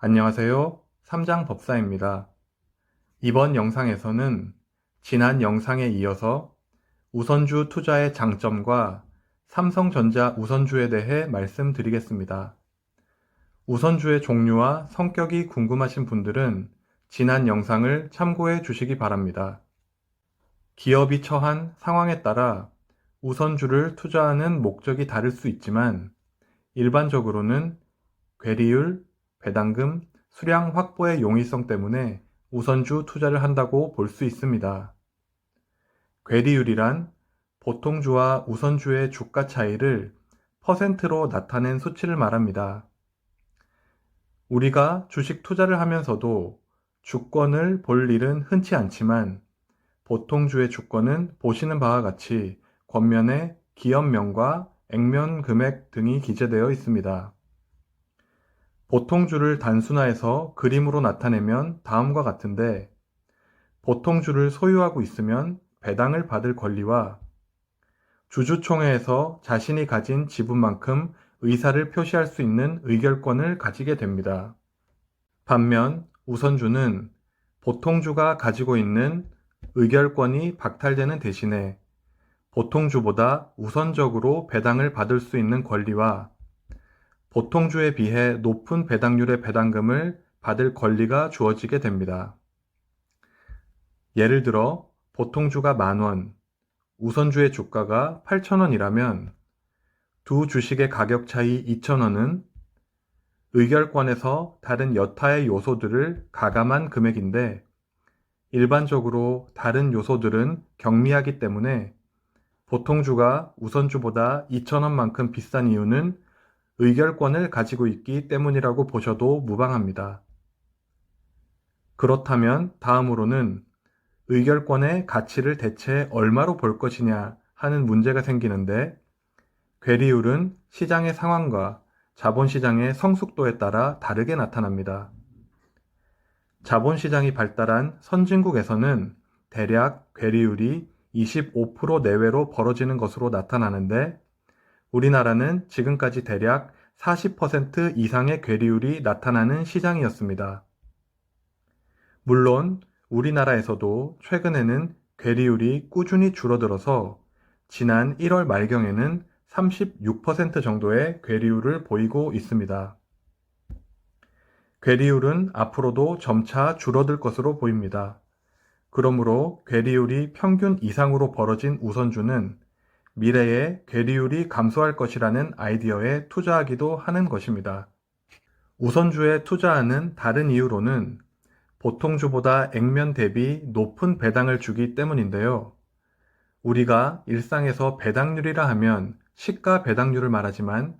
안녕하세요. 삼장법사입니다. 이번 영상에서는 지난 영상에 이어서 우선주 투자의 장점과 삼성전자 우선주에 대해 말씀드리겠습니다. 우선주의 종류와 성격이 궁금하신 분들은 지난 영상을 참고해 주시기 바랍니다. 기업이 처한 상황에 따라 우선주를 투자하는 목적이 다를 수 있지만 일반적으로는 괴리율, 배당금, 수량 확보의 용이성 때문에 우선주 투자를 한다고 볼 수 있습니다. 괴리율이란 보통주와 우선주의 주가 차이를 퍼센트로 나타낸 수치를 말합니다. 우리가 주식 투자를 하면서도 주권을 볼 일은 흔치 않지만 보통주의 주권은 보시는 바와 같이 겉면에 기업명과 액면 금액 등이 기재되어 있습니다. 보통주를 단순화해서 그림으로 나타내면 다음과 같은데, 보통주를 소유하고 있으면 배당을 받을 권리와 주주총회에서 자신이 가진 지분만큼 의사를 표시할 수 있는 의결권을 가지게 됩니다. 반면 우선주는 보통주가 가지고 있는 의결권이 박탈되는 대신에 보통주보다 우선적으로 배당을 받을 수 있는 권리와 보통주에 비해 높은 배당률의 배당금을 받을 권리가 주어지게 됩니다. 예를 들어 보통주가 10,000원, 우선주의 주가가 8,000원이라면 두 주식의 가격 차이 2,000원은 의결권에서 다른 여타의 요소들을 가감한 금액인데, 일반적으로 다른 요소들은 경미하기 때문에 보통주가 우선주보다 2,000원만큼 비싼 이유는 의결권을 가지고 있기 때문이라고 보셔도 무방합니다. 그렇다면 다음으로는 의결권의 가치를 대체 얼마로 볼 것이냐 하는 문제가 생기는데, 괴리율은 시장의 상황과 자본시장의 성숙도에 따라 다르게 나타납니다. 자본시장이 발달한 선진국에서는 대략 괴리율이 25% 내외로 벌어지는 것으로 나타나는데, 우리나라는 지금까지 대략 40% 이상의 괴리율이 나타나는 시장이었습니다. 물론 우리나라에서도 최근에는 괴리율이 꾸준히 줄어들어서 지난 1월 말경에는 36% 정도의 괴리율을 보이고 있습니다. 괴리율은 앞으로도 점차 줄어들 것으로 보입니다. 그러므로 괴리율이 평균 이상으로 벌어진 우선주는 미래에 괴리율이 감소할 것이라는 아이디어에 투자하기도 하는 것입니다. 우선주에 투자하는 다른 이유로는 보통주보다 액면 대비 높은 배당을 주기 때문인데요. 우리가 일상에서 배당률이라 하면 시가 배당률을 말하지만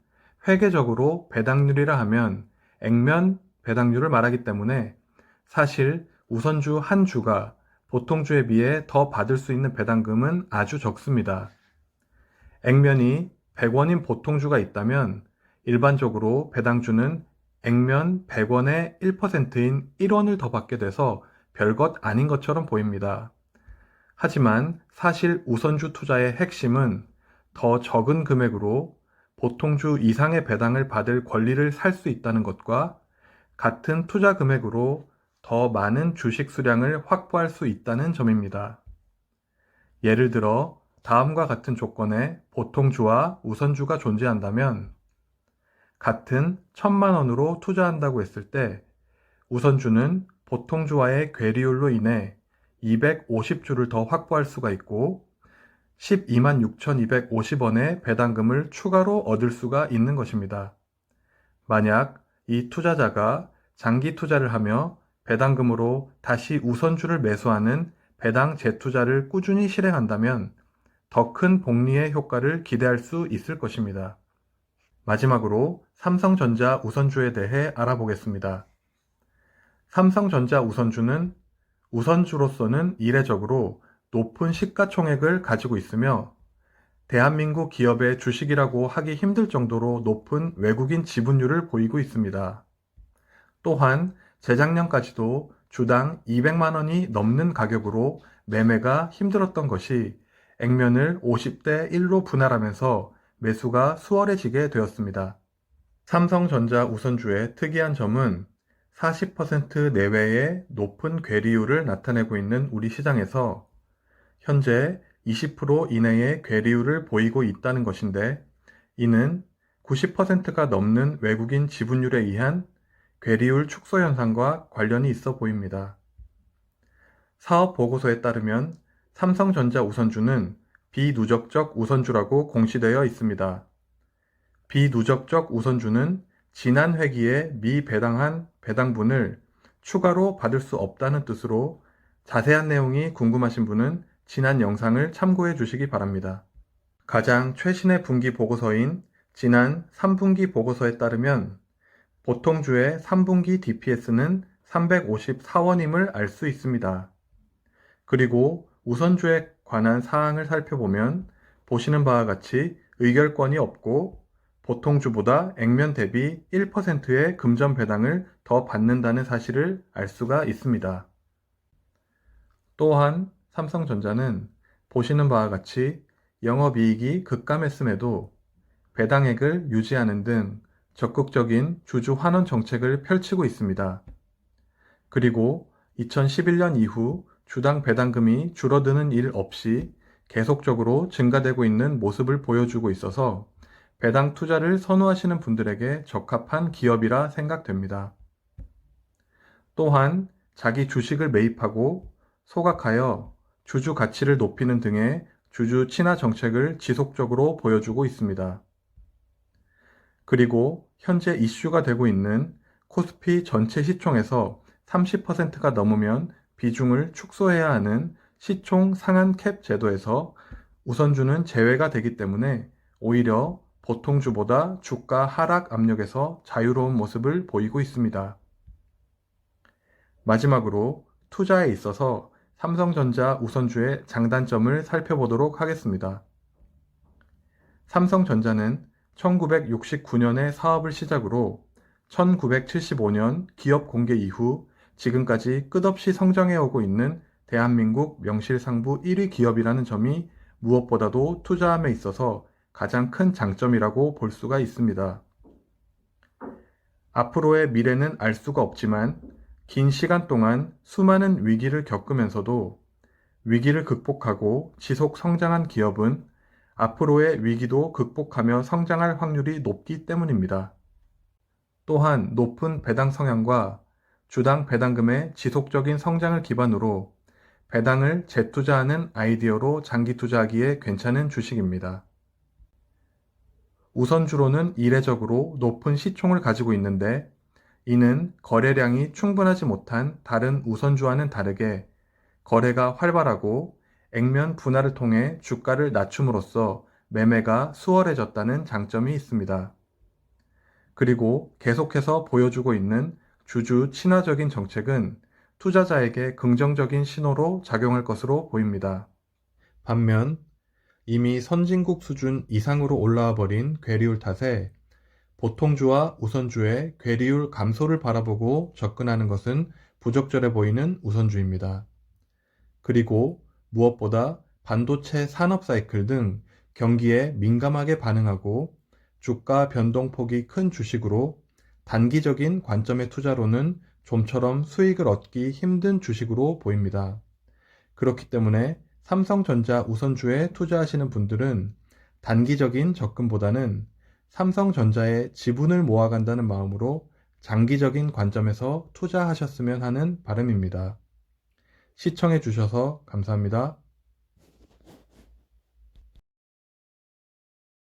회계적으로 배당률이라 하면 액면 배당률을 말하기 때문에 사실 우선주 한 주가 보통주에 비해 더 받을 수 있는 배당금은 아주 적습니다. 액면이 100원인 보통주가 있다면 일반적으로 배당주는 액면 100원의 1%인 1원을 더 받게 돼서 별것 아닌 것처럼 보입니다. 하지만 사실 우선주 투자의 핵심은 더 적은 금액으로 보통주 이상의 배당을 받을 권리를 살 수 있다는 것과 같은 투자 금액으로 더 많은 주식 수량을 확보할 수 있다는 점입니다. 예를 들어 다음과 같은 조건에 보통주와 우선주가 존재한다면 같은 1,000만 원으로 투자한다고 했을 때 우선주는 보통주와의 괴리율로 인해 250주를 더 확보할 수가 있고 126,250원의 배당금을 추가로 얻을 수가 있는 것입니다. 만약 이 투자자가 장기 투자를 하며 배당금으로 다시 우선주를 매수하는 배당 재투자를 꾸준히 실행한다면 더 큰 복리의 효과를 기대할 수 있을 것입니다. 마지막으로 삼성전자 우선주에 대해 알아보겠습니다. 삼성전자 우선주는 우선주로서는 이례적으로 높은 시가총액을 가지고 있으며 대한민국 기업의 주식이라고 하기 힘들 정도로 높은 외국인 지분율을 보이고 있습니다. 또한 재작년까지도 주당 200만 원이 넘는 가격으로 매매가 힘들었던 것이 액면을 50대 1로 분할하면서 매수가 수월해지게 되었습니다. 삼성전자 우선주의 특이한 점은 40% 내외의 높은 괴리율을 나타내고 있는 우리 시장에서 현재 20% 이내의 괴리율을 보이고 있다는 것인데, 이는 90%가 넘는 외국인 지분율에 의한 괴리율 축소 현상과 관련이 있어 보입니다. 사업 보고서에 따르면 삼성전자 우선주는 비누적적 우선주라고 공시되어 있습니다. 비누적적 우선주는 지난 회기에 미배당한 배당분을 추가로 받을 수 없다는 뜻으로, 자세한 내용이 궁금하신 분은 지난 영상을 참고해 주시기 바랍니다. 가장 최신의 분기 보고서인 지난 3분기 보고서에 따르면 보통주의 3분기 DPS는 354원임을 알 수 있습니다. 그리고 우선주에 관한 사항을 살펴보면 보시는 바와 같이 의결권이 없고 보통주보다 액면 대비 1%의 금전 배당을 더 받는다는 사실을 알 수가 있습니다. 또한 삼성전자는 보시는 바와 같이 영업이익이 급감했음에도 배당액을 유지하는 등 적극적인 주주 환원 정책을 펼치고 있습니다. 그리고 2011년 이후 주당 배당금이 줄어드는 일 없이 계속적으로 증가되고 있는 모습을 보여주고 있어서 배당 투자를 선호하시는 분들에게 적합한 기업이라 생각됩니다. 또한 자기 주식을 매입하고 소각하여 주주 가치를 높이는 등의 주주 친화 정책을 지속적으로 보여주고 있습니다. 그리고 현재 이슈가 되고 있는 코스피 전체 시총에서 30%가 넘으면 비중을 축소해야 하는 시총 상한 캡 제도에서 우선주는 제외가 되기 때문에 오히려 보통주보다 주가 하락 압력에서 자유로운 모습을 보이고 있습니다. 마지막으로 투자에 있어서 삼성전자 우선주의 장단점을 살펴보도록 하겠습니다. 삼성전자는 1969년에 사업을 시작으로 1975년 기업 공개 이후 지금까지 끝없이 성장해오고 있는 대한민국 명실상부 1위 기업이라는 점이 무엇보다도 투자함에 있어서 가장 큰 장점이라고 볼 수가 있습니다. 앞으로의 미래는 알 수가 없지만 긴 시간 동안 수많은 위기를 겪으면서도 위기를 극복하고 지속 성장한 기업은 앞으로의 위기도 극복하며 성장할 확률이 높기 때문입니다. 또한 높은 배당 성향과 주당 배당금의 지속적인 성장을 기반으로 배당을 재투자하는 아이디어로 장기 투자하기에 괜찮은 주식입니다. 우선주로는 이례적으로 높은 시총을 가지고 있는데, 이는 거래량이 충분하지 못한 다른 우선주와는 다르게 거래가 활발하고 액면 분할을 통해 주가를 낮춤으로써 매매가 수월해졌다는 장점이 있습니다. 그리고 계속해서 보여주고 있는 주주 친화적인 정책은 투자자에게 긍정적인 신호로 작용할 것으로 보입니다. 반면 이미 선진국 수준 이상으로 올라와 버린 괴리율 탓에 보통주와 우선주의 괴리율 감소를 바라보고 접근하는 것은 부적절해 보이는 우선주입니다. 그리고 무엇보다 반도체 산업 사이클 등 경기에 민감하게 반응하고 주가 변동폭이 큰 주식으로 단기적인 관점의 투자로는 좀처럼 수익을 얻기 힘든 주식으로 보입니다. 그렇기 때문에 삼성전자 우선주에 투자하시는 분들은 단기적인 접근보다는 삼성전자의 지분을 모아간다는 마음으로 장기적인 관점에서 투자하셨으면 하는 바람입니다. 시청해 주셔서 감사합니다.